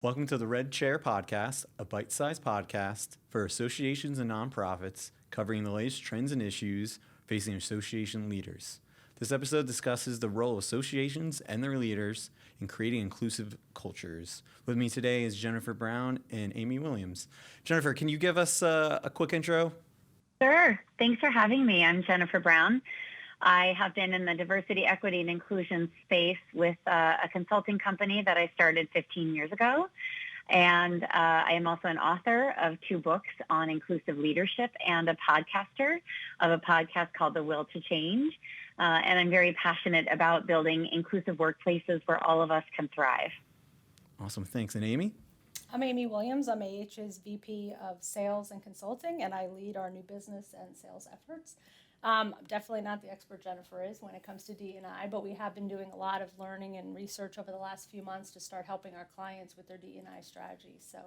Welcome to the Red Chair Podcast, a bite-sized podcast for associations and nonprofits covering the latest trends and issues facing association leaders. This episode discusses the role of associations and their leaders in creating inclusive cultures. With me today is Jennifer Brown and Amy Williams. Jennifer, can you give us a quick intro? Sure. Thanks for having me. I'm Jennifer Brown. I have been in the diversity, equity, and inclusion space with a consulting company that I started 15 years ago. And I am also an author of 2 books on inclusive leadership and a podcaster of a podcast called The Will to Change. And I'm very passionate about building inclusive workplaces where all of us can thrive. Awesome. Thanks. And Amy? I'm Amy Williams. I'm AH's VP of Sales and Consulting, and I lead our new business and sales efforts. Definitely not the expert Jennifer is when it comes to DE&I, but we have been doing a lot of learning and research over the last few months to start helping our clients with their DE&I strategies. So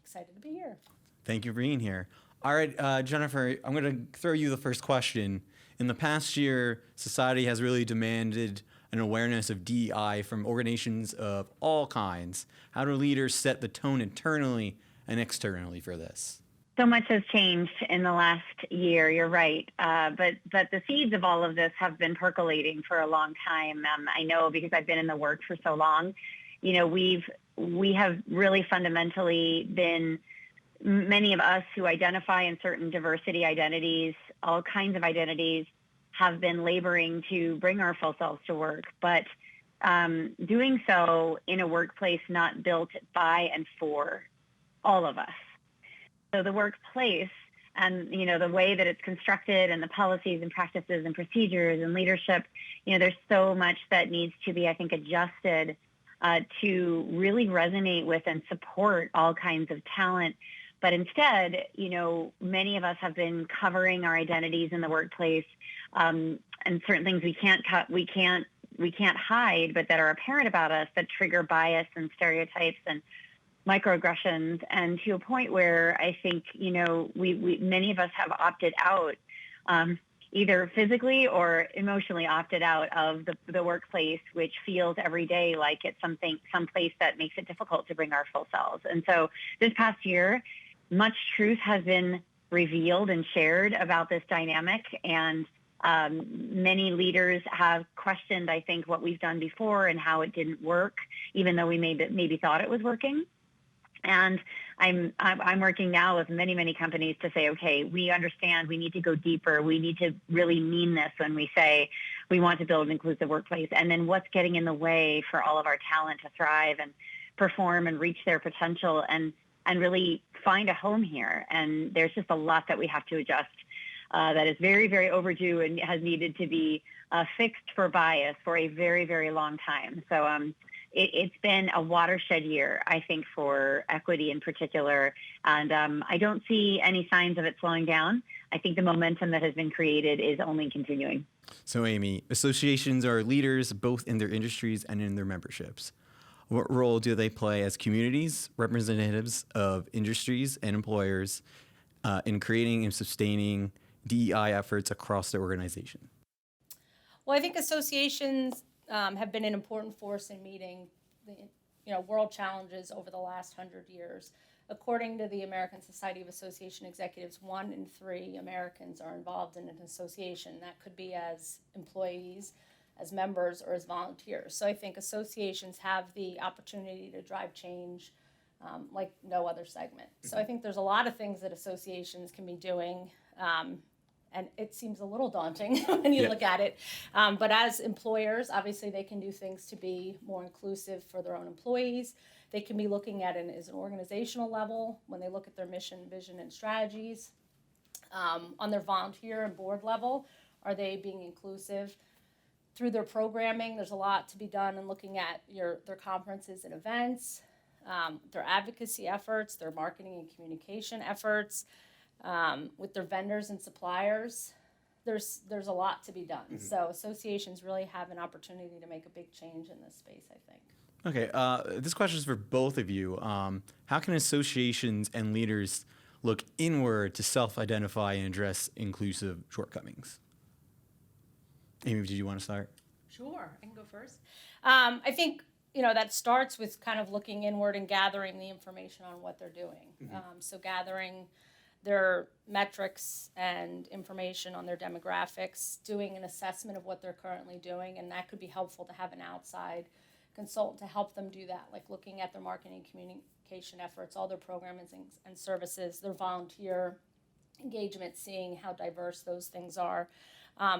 excited to be here. Thank you for being here. All right, Jennifer, I'm going to throw you the first question. In the past year, society has really demanded an awareness of DEI from organizations of all kinds. How do leaders set the tone internally and externally for this? So much has changed in the last year, you're right. But the seeds of all of this have been percolating for a long time. I know because I've been in the work for so long. You know, we have really fundamentally been, many of us who identify in certain diversity identities, all kinds of identities, have been laboring to bring our full selves to work. But doing so in a workplace not built by and for all of us. So the workplace and, the way that it's constructed and the policies and practices and procedures and leadership, there's so much that needs to be, I think, adjusted to really resonate with and support all kinds of talent. But instead, many of us have been covering our identities in the workplace and certain things we can't hide, but that are apparent about us that trigger bias and stereotypes and microaggressions, and to a point where I think, we many of us have opted out, either physically or emotionally opted out of the workplace, which feels every day like it's some place that makes it difficult to bring our full selves. And so this past year, much truth has been revealed and shared about this dynamic, and many leaders have questioned, I think, what we've done before and how it didn't work, even though we maybe thought it was working. And I'm working now with many companies to say, okay, we understand we need to go deeper. We need to really mean this when we say we want to build an inclusive workplace. And then what's getting in the way for all of our talent to thrive and perform and reach their potential and really find a home here. And there's just a lot that we have to adjust that is very, very overdue and has needed to be fixed for bias for a very, very long time. So it's been a watershed year, I think, for equity in particular. And I don't see any signs of it slowing down. I think the momentum that has been created is only continuing. So, Amy, associations are leaders both in their industries and in their memberships. What role do they play as communities, representatives of industries and employers in creating and sustaining DEI efforts across the organization? Well, I think associations have been an important force in meeting the world challenges over the last 100 years. According to the American Society of Association Executives, 1 in 3 Americans are involved in an association. That could be as employees, as members, or as volunteers. So I think associations have the opportunity to drive change like no other segment. So I think there's a lot of things that associations can be doing, and it seems a little daunting when you look at it. But as employers, obviously they can do things to be more inclusive for their own employees. They can be looking at it as an organizational level when they look at their mission, vision, and strategies. On their volunteer and board level, are they being inclusive? Through their programming, there's a lot to be done in looking at their conferences and events, their advocacy efforts, their marketing and communication efforts, with their vendors and suppliers. There's a lot to be done. Mm-hmm. So associations really have an opportunity to make a big change in this space, I think. Okay, this question is for both of you. How can associations and leaders look inward to self-identify and address inclusive shortcomings? Amy, did you want to start? Sure, I can go first. I think that starts with kind of looking inward and gathering the information on what they're doing. So gathering their metrics and information on their demographics, doing an assessment of what they're currently doing, and that could be helpful to have an outside consultant to help them do that, like looking at their marketing and communication efforts, all their programs and services, their volunteer engagement, seeing how diverse those things are.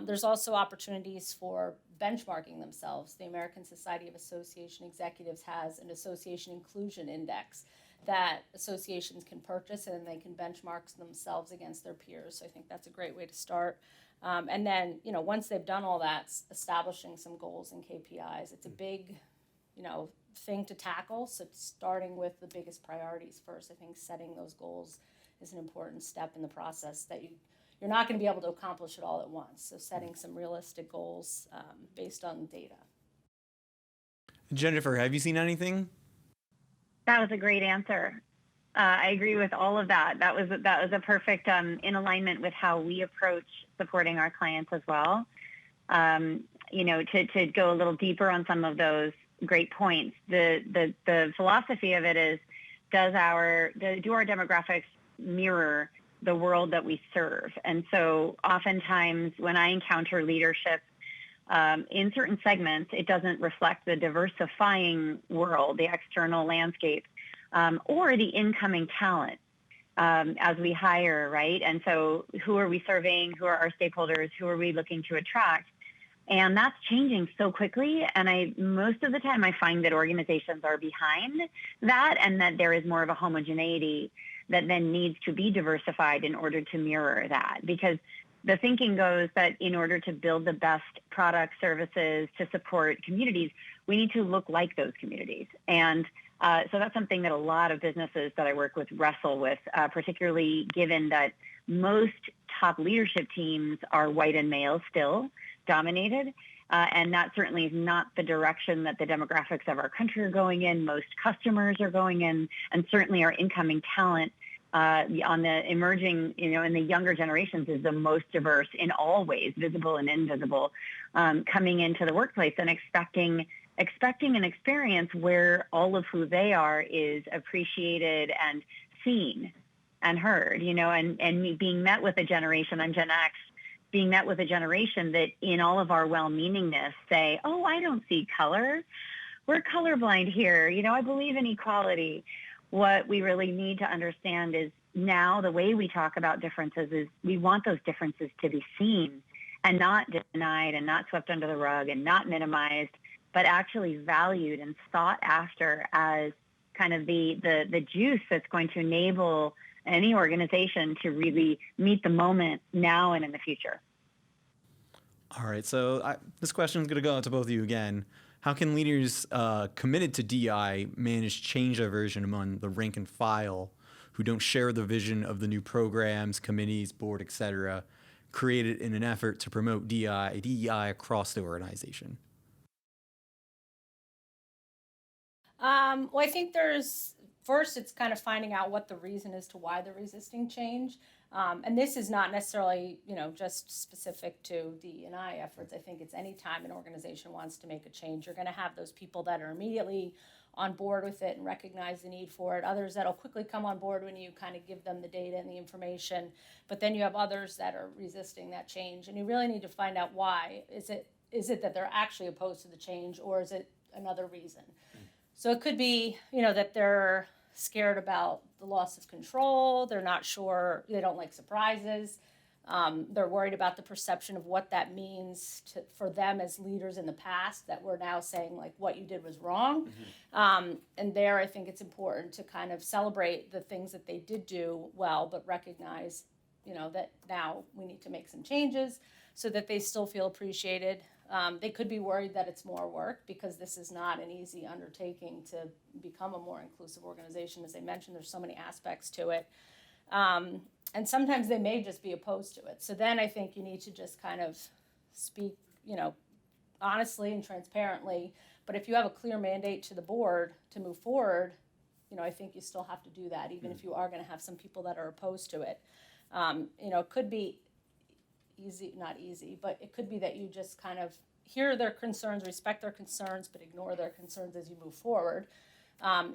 There's also opportunities for benchmarking themselves. The American Society of Association Executives has an association inclusion index that associations can purchase, and they can benchmark themselves against their peers. So I think that's a great way to start. And then, once they've done all that, establishing some goals and KPIs. It's a big, thing to tackle. So starting with the biggest priorities first. I think setting those goals is an important step in the process that you're not going to be able to accomplish it all at once. So setting some realistic goals based on data. Jennifer, have you seen anything? That was a great answer. I agree with all of that. That was a perfect in alignment with how we approach supporting our clients as well. To go a little deeper on some of those great points. The philosophy of it is, do our demographics mirror the world that we serve? And so oftentimes when I encounter leadership in certain segments, it doesn't reflect the diversifying world, the external landscape, or the incoming talent as we hire, right? And so who are we serving? Who are our stakeholders? Who are we looking to attract? And that's changing so quickly. And most of the time I find that organizations are behind that, and that there is more of a homogeneity that then needs to be diversified in order to mirror that. Because the thinking goes that in order to build the best products, services to support communities, we need to look like those communities. And so that's something that a lot of businesses that I work with wrestle with, particularly given that most top leadership teams are white and male still dominated. And that certainly is not the direction that the demographics of our country are going in. Most customers are going in, and certainly our incoming talent on the emerging, in the younger generations is the most diverse in all ways, visible and invisible, coming into the workplace and expecting an experience where all of who they are is appreciated and seen and heard, and being met with a generation, I'm Gen X, being met with a generation that in all of our well-meaningness say, oh, I don't see color. We're colorblind here. I believe in equality. What we really need to understand is now the way we talk about differences is we want those differences to be seen and not denied and not swept under the rug and not minimized, but actually valued and sought after as kind of the juice that's going to enable any organization to really meet the moment now and in the future. All right, so this question is going to go out to both of you again. How can leaders committed to DEI manage change aversion among the rank and file who don't share the vision of the new programs, committees, board, etc., created in an effort to promote DEI across the organization? Well, I think first it's kind of finding out what the reason is to why they're resisting change. And this is not necessarily, just specific to DE&I efforts. I think it's any time an organization wants to make a change, you're going to have those people that are immediately on board with it and recognize the need for it. Others that'll quickly come on board when you kind of give them the data and the information. But then you have others that are resisting that change. And you really need to find out why. Is it that they're actually opposed to the change, or is it another reason? So it could be, that they're scared about the loss of control. They're not sure. They don't like surprises. They're worried about the perception of what that means for them as leaders in the past, that we're now saying, like, what you did was wrong. And there, I think it's important to kind of celebrate the things that they did do well, but recognize, that now we need to make some changes so that they still feel appreciated. They could be worried that it's more work, because this is not an easy undertaking to become a more inclusive organization. As I mentioned, there's so many aspects to it. And sometimes they may just be opposed to it. So then I think you need to just kind of speak, honestly and transparently. But if you have a clear mandate to the board to move forward, I think you still have to do that, even if you are going to have some people that are opposed to it. It could be, not easy, but it could be that you just kind of hear their concerns, respect their concerns, but ignore their concerns as you move forward.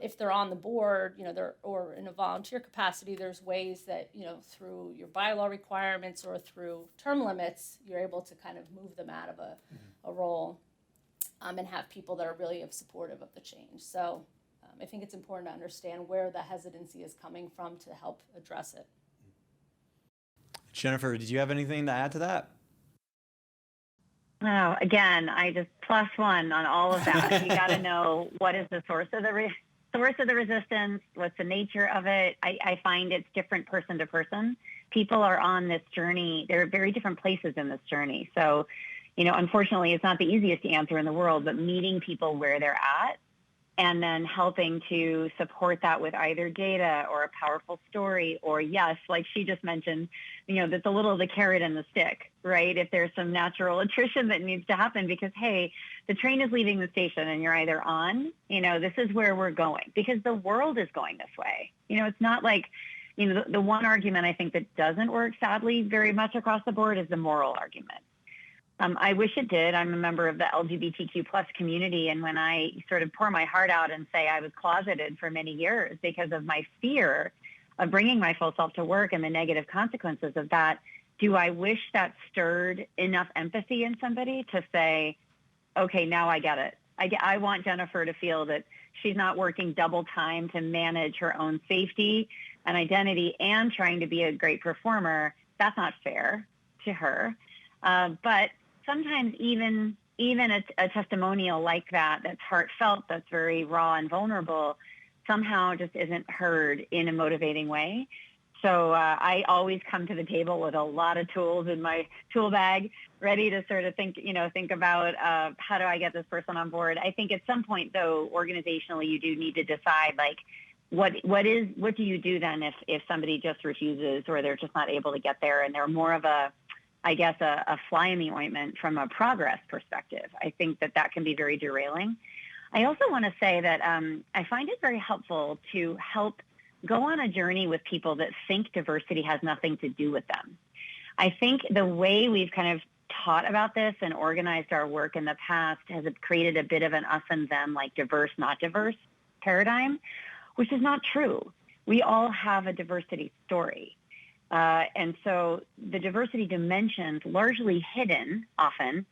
If they're on the board, or in a volunteer capacity, there's ways that, through your bylaw requirements or through term limits, you're able to kind of move them out of a role, and have people that are really supportive of the change. So I think it's important to understand where the hesitancy is coming from to help address it. Jennifer, did you have anything to add to that? Oh, again, I just +1 on all of that. You got to know what is the source of the resistance, what's the nature of it. I find it's different person to person. People are on this journey. They're at very different places in this journey. So, unfortunately, it's not the easiest answer in the world, but meeting people where they're at and then helping to support that with either data or a powerful story, or yes, like she just mentioned, that's a little of the carrot and the stick, right? If there's some natural attrition that needs to happen because, hey, the train is leaving the station and you're either on, this is where we're going because the world is going this way. It's not like, the one argument I think that doesn't work, sadly, very much across the board is the moral argument. I wish it did. I'm a member of the LGBTQ plus community. And when I sort of pour my heart out and say I was closeted for many years because of my fear of bringing my full self to work and the negative consequences of that, do I wish that stirred enough empathy in somebody to say, okay, now I get it. I want Jennifer to feel that she's not working double time to manage her own safety and identity and trying to be a great performer. That's not fair to her. But sometimes even a testimonial like that, that's heartfelt, that's very raw and vulnerable, somehow just isn't heard in a motivating way. So I always come to the table with a lot of tools in my tool bag, ready to sort of think about how do I get this person on board. I think at some point, though, organizationally, you do need to decide, like, what do you do then if somebody just refuses or they're just not able to get there and they're more of a fly in the ointment from a progress perspective. I think that can be very derailing. I also want to say that I find it very helpful to help go on a journey with people that think diversity has nothing to do with them. I think the way we've kind of taught about this and organized our work in the past has created a bit of an us and them, like diverse, not diverse paradigm, which is not true. We all have a diversity story. And so the diversity dimensions largely hidden often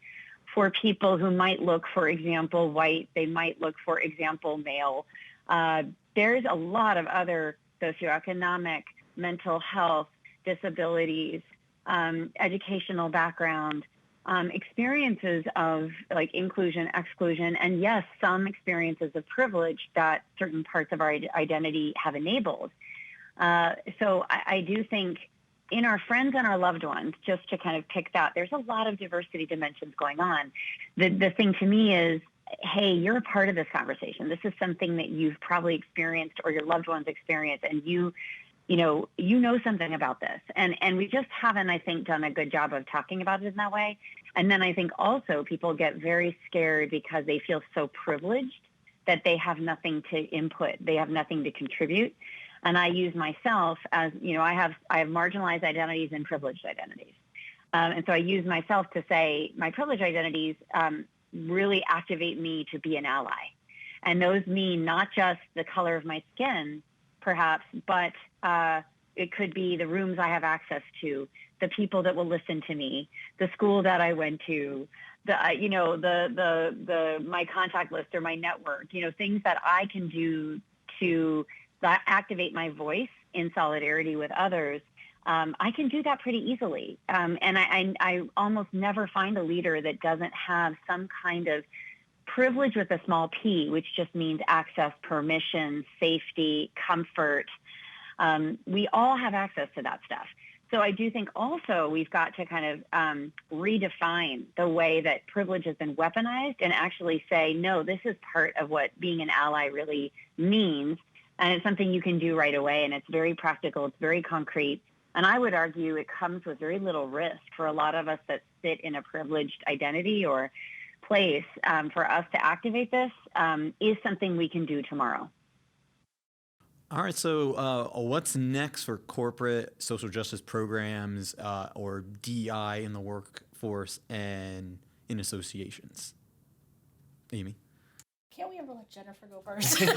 for people who might look, for example, white, they might look, for example, male. There's a lot of other socioeconomic, mental health, disabilities, educational background, experiences of like inclusion, exclusion, and yes, some experiences of privilege that certain parts of our identity have enabled. So I do think in our friends and our loved ones, just to kind of pick that, there's a lot of diversity dimensions going on. The thing to me is, hey, you're a part of this conversation. This is something that you've probably experienced or your loved ones experienced, and you know something about this. And we just haven't, I think, done a good job of talking about it in that way. And then I think also people get very scared because they feel so privileged that they have nothing to input. They have nothing to contribute. And I use myself as, I have marginalized identities and privileged identities. And so I use myself to say my privileged identities really activate me to be an ally. And those mean not just the color of my skin, perhaps, but it could be the rooms I have access to, the people that will listen to me, the school that I went to, my contact list or my network, things that I can do to activate my voice in solidarity with others. I can do that pretty easily. And I almost never find a leader that doesn't have some kind of privilege with a small p, which just means access, permission, safety, comfort. We all have access to that stuff. So I do think also we've got to kind of redefine the way that privilege has been weaponized and actually say, no, this is part of what being an ally really means. And it's something you can do right away. And it's very practical. It's very concrete. And I would argue it comes with very little risk for a lot of us that sit in a privileged identity or place. For us to activate this is something we can do tomorrow. All right, so what's next for corporate social justice programs or DEI in the workforce and in associations? Amy? Can't we ever let Jennifer go first? Well,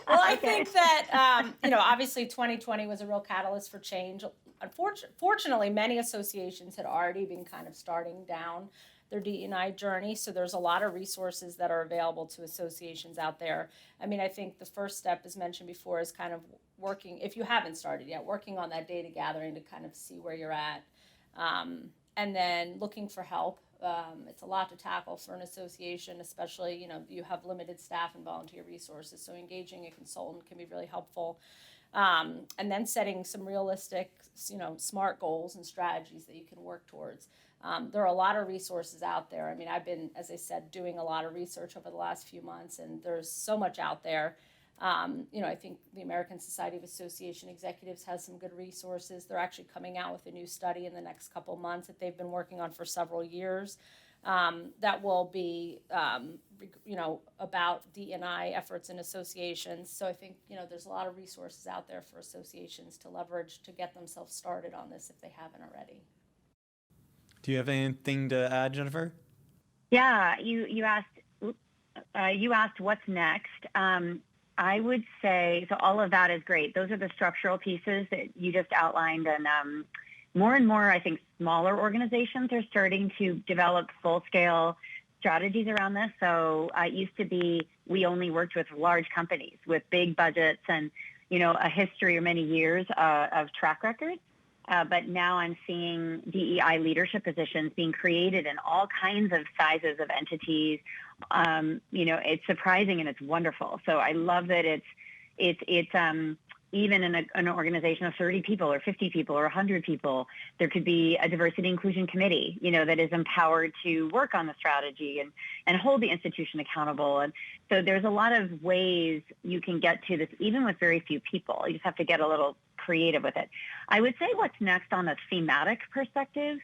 I think that, obviously 2020 was a real catalyst for change. Unfortunately, many associations had already been kind of starting down their DE&I journey. So there's a lot of resources that are available to associations out there. I mean, I think the first step, as mentioned before, is kind of working, if you haven't started yet, working on that data gathering to kind of see where you're at. And then looking for help. It's a lot to tackle for an association, especially, you have limited staff and volunteer resources. So engaging a consultant can be really helpful. And then setting some realistic, smart goals and strategies that you can work towards. There are a lot of resources out there. I mean, I've been, as I said, doing a lot of research over the last few months, and there's so much out there. I think the American Society of Association Executives has some good resources. They're actually coming out with a new study in the next couple months that they've been working on for several years that will be, about D&I efforts in associations. So I think, there's a lot of resources out there for associations to leverage to get themselves started on this if they haven't already. Do you have anything to add, Jennifer? Yeah, you asked what's next. I would say, so all of that is great. Those are the structural pieces that you just outlined. And more and more, I think, smaller organizations are starting to develop full-scale strategies around this. So it used to be we only worked with large companies with big budgets and, a history or many years of track record. But now I'm seeing DEI leadership positions being created in all kinds of sizes of entities. It's surprising and it's wonderful. So I love that it's even in an organization of 30 people or 50 people or 100 people, there could be a diversity inclusion committee, that is empowered to work on the strategy and hold the institution accountable. And so there's a lot of ways you can get to this, even with very few people. You just have to get a little creative with it. I would say what's next on a thematic perspective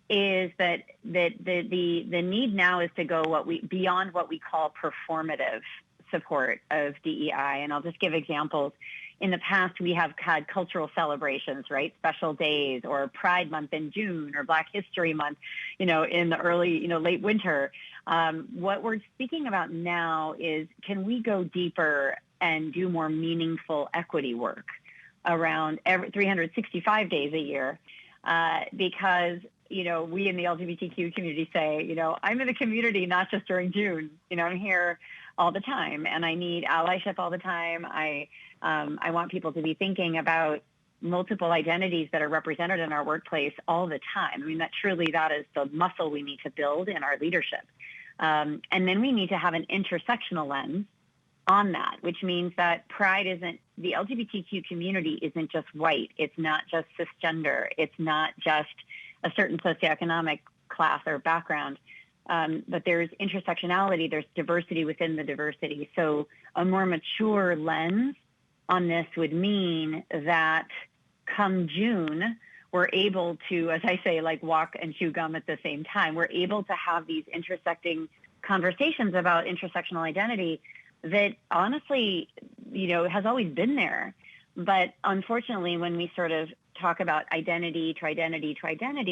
is that the need now is to go beyond what we call performative support of DEI. And I'll just give examples. In the past, we have had cultural celebrations, right? Special days, or Pride Month in June, or Black History Month, in the early, late winter. What we're speaking about now is, can we go deeper and do more meaningful equity work around every 365 days a year? Because, we in the LGBTQ community say, I'm in the community not just during June. I'm here all the time, and I need allyship all the time. I want people to be thinking about multiple identities that are represented in our workplace all the time. I mean, that is the muscle we need to build in our leadership. And then we need to have an intersectional lens on that, which means that the LGBTQ community isn't just white. It's not just cisgender. It's not just a certain socioeconomic class or background. But there's intersectionality, there's diversity within the diversity. So a more mature lens on this would mean that come June, we're able to, as I say, walk and chew gum at the same time. We're able to have these intersecting conversations about intersectional identity that honestly, has always been there. But unfortunately, when we sort of talk about identity, tri-identity,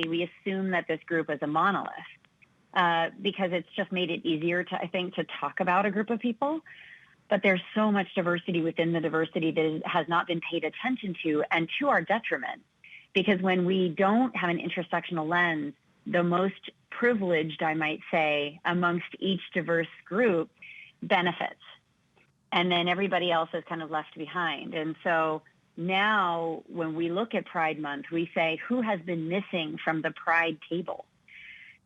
we assume that this group is a monolith. Because it's just made it easier to talk about a group of people. But there's so much diversity within the diversity that has not been paid attention to, and to our detriment. Because when we don't have an intersectional lens, the most privileged, I might say, amongst each diverse group benefits. And then everybody else is kind of left behind. And so now when we look at Pride Month, we say, who has been missing from the Pride table?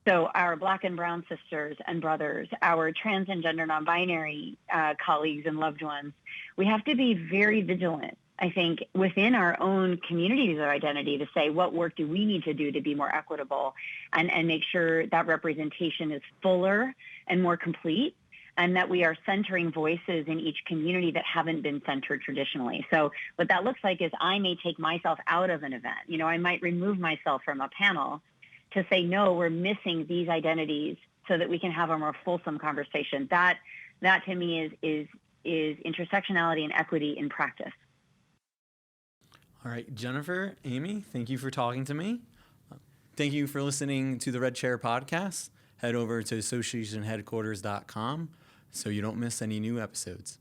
So our Black and Brown sisters and brothers, our trans and gender non-binary colleagues and loved ones, we have to be very vigilant, I think, within our own communities of identity to say, what work do we need to do to be more equitable and make sure that representation is fuller and more complete, and that we are centering voices in each community that haven't been centered traditionally. So what that looks like is I may take myself out of an event. I might remove myself from a panel to say, no, we're missing these identities so that we can have a more fulsome conversation. That to me is is intersectionality and equity in practice. All right, Jennifer, Amy, thank you for talking to me. Thank you for listening to the Red Chair podcast. Head over to associationheadquarters.com so you don't miss any new episodes.